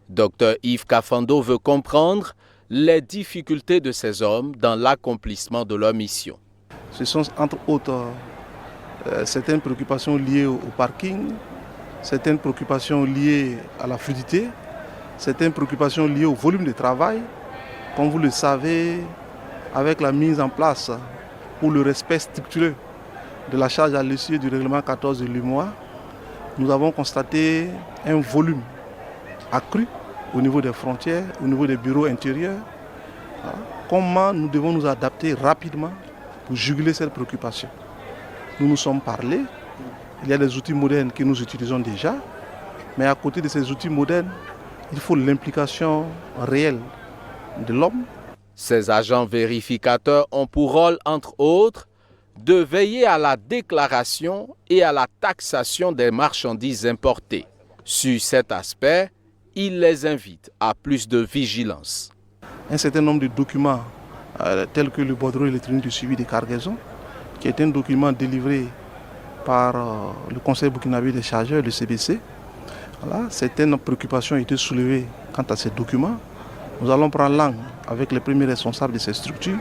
Dr Yves Kafando veut comprendre les difficultés de ces hommes dans l'accomplissement de leur mission. Ce sont entre autres certaines préoccupations liées au parking, certaines préoccupations liées à la fluidité, certaines préoccupations liées au volume de travail. Comme vous le savez, avec la mise en place pour le respect structuré de la charge à l'essieu du règlement 14 de l'UEMOA, nous avons constaté un volume accru au niveau des frontières, au niveau des bureaux intérieurs. Comment nous devons nous adapter rapidement pour juguler cette préoccupation? Nous nous sommes parlé, il y a des outils modernes que nous utilisons déjà, mais à côté de ces outils modernes, il faut l'implication réelle de l'homme. Ces agents vérificateurs ont pour rôle, entre autres, de veiller à la déclaration et à la taxation des marchandises importées. Sur cet aspect, il les invite à plus de vigilance. Un certain nombre de documents, tels que le bordereau électronique de suivi des cargaisons, qui est un document délivré par le Conseil burkinabé des chargeurs, le CBC. Voilà, certaines préoccupations ont été soulevées quant à ces documents. Nous allons prendre langue avec les premiers responsables de ces structures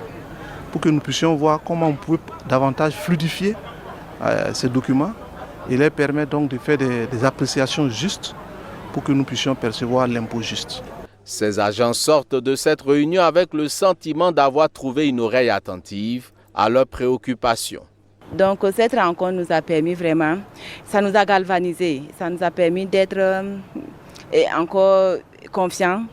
pour que nous puissions voir comment on peut davantage fluidifier ces documents et leur permettre donc de faire des appréciations justes pour que nous puissions percevoir l'impôt juste. Ces agents sortent de cette réunion avec le sentiment d'avoir trouvé une oreille attentive à leurs préoccupations. Donc cette rencontre nous a permis vraiment, ça nous a galvanisés, ça nous a permis d'être encore confiants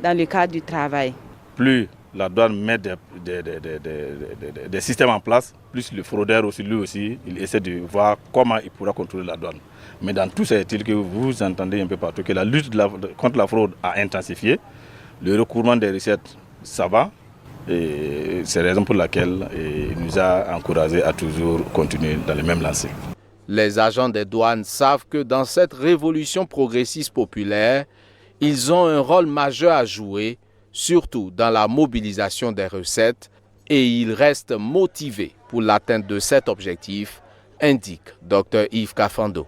dans le cadre du travail. Plus la douane met des systèmes en place, plus le fraudeur aussi, lui aussi, il essaie de voir comment il pourra contrôler la douane. Mais dans tout ça, est-il que vous entendez un peu partout que la lutte contre la fraude a intensifié, le recouvrement des recettes, ça va. Et c'est la raison pour laquelle il nous a encouragés à toujours continuer dans les mêmes lancées. Les agents des douanes savent que dans cette révolution progressiste populaire, ils ont un rôle majeur à jouer, surtout dans la mobilisation des recettes, et ils restent motivés pour l'atteinte de cet objectif, indique Dr Yves Kafando.